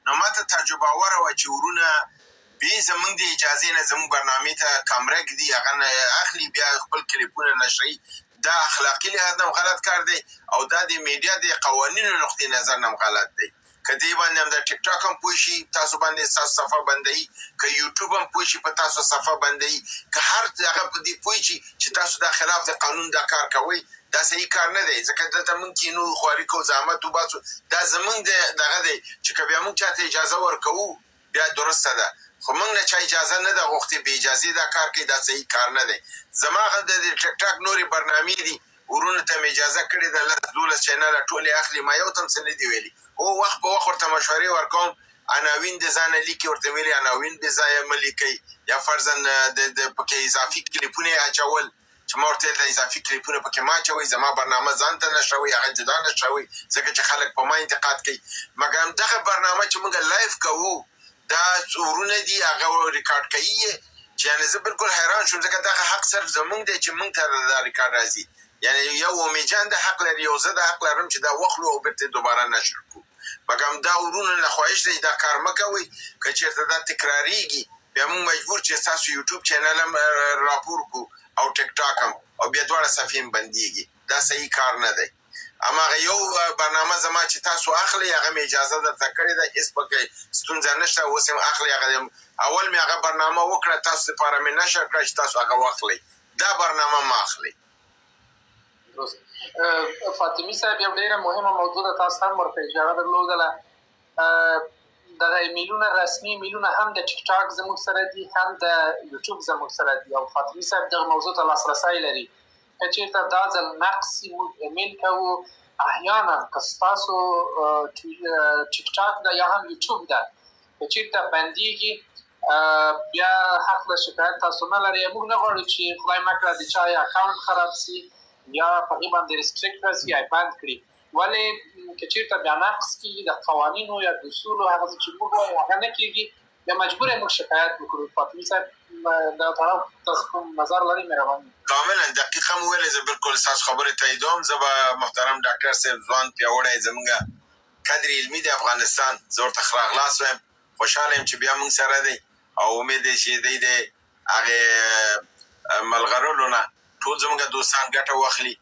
نو ماته تعجب آوره وه چې ورونه بې زمونږ د اجازې نه زمونږ برنامې ته کامره ږدي هغه نه اخلي بیا خپل کلیپونه نشروي دا اخلاقي لحاظ نه غلط کار دی او دا د میډیا د قوانینو نقطې نظر نه غلط دی که دې باندې هم د ټیک ټاک هم پوه شي تاسو باندې ستاسو صفحه بندوي که یوټیوب هم پوه شي په تاسو صفحه بندوي که هر هغه په دې پوه شي چې تاسو دا خلاف د قانون دا کار کوئ دا صحیح کار نه دی ځکه دلته موږ کینو خواري کوو زحمت وباسو دا زموږ دغه دی چې که بیا موږ چاته اجازه ورکوو بیا درسته ده خو موږ نه چا اجازه نه ده غوښتې بې اجازې دا کار کوي دا صحیح کار نه دی زما د ټیک ټاک نورې برنامې دي ورونو ته مې اجازه کړې ده 10-12 چینله ټولې اخلي ما یو ته هم څه نه دي ویلي او وخت په وخت ورته مشورې ورکوم عناوین د ځانه لیکي ورته ویلي عناوین بې ځایه مه لیکئ یا فرضاً د پکې اضافي کلیپونه یې اچول چې ما ورته ویل د اضافي کلیپونه پکې مه اچوئ زما برنامه ځان ته نشروئ هغه جدا نشروئ ځکه چې خلک په ما انتقاد کوي مګر همدغه برنامه چې موږ لایف کوو دا ورونه دي هغه ریکارډ کوي یې چې یعنې زه بالکل حیران شوم ځکه دغه حق صرف زموږ دی چې موږ ته دا ریکارډ راځي یعنی یو امیجان د حق لري یو زه د حق لرم چې دا واخلو او بیرته دوباره نشر کړو مګر دا ورونه نه خواهش دی دا کار مه کوئ که چېرته دا تکراریږي بیا موږ مجبور چې ستاسو یوټیوب چینل هم راپور کړو او ټیک ټاک هم او بیا دواړه صفحې هم بندېږي دا صحیح کار نه دی هماغه یو برنامه زما چې تاسو اخلئ هغه مې اجازه درته کړې ده هېڅ پکې ستونزه نشته اوس هم اخلئ هغه اول مې هغه برنامه وکړه تاسو دپاره مې نشر کړه چې تاسو هغه واخلئ دا برنامه مه اخلئ فاطمي صاحب یو ډېره مهمه موضوع ده تاسو هم ورته اشاره درلودله دغه ایمیلونه رسمي ایمیلونه هم د ټیک ټاک زموږ سره دي هم د یوټیوب زموږ سره دي او فاطمي صاحب دغه موضوع ته لاسرسی لري که چېرته دا ځل نقص موږ ایمیل کوو احیانا که ستاسو ټیک ټاک ده یا هم یوټیوب ده که چېرته بندېږي بیا حق د شکایت تاسو نه لرئ موږ نه غواړو چې خدای مه کړه د چا اکاونټ خراب سي یا په هغې باندې ریسټریکټ کړه سي یا بند کړي ولې که چېرته بیا نقص کېږي د قوانینو یا د اصولو هغه څه چې موږ وایو هغه نه کېږي بیا مجبور یې موږ شکایت وکړو فاطمي صاحب دغه طرف تاسو کوم نظر لرئ مهرباني کاملا دقیقه مو ویلې زه بالکل ستاسو خبرې تاییدوم زه به محترم ډاکټر صاحب ځوان پیاوړی زموږ کادر علمي د افغانستان زه ورته ښه راغلاست وایم خوشحاله یم چې بیا موږ سره دی او امید دی چې دی د هغې ملغرلو نه ټول زموږ دوستان ګټه واخلي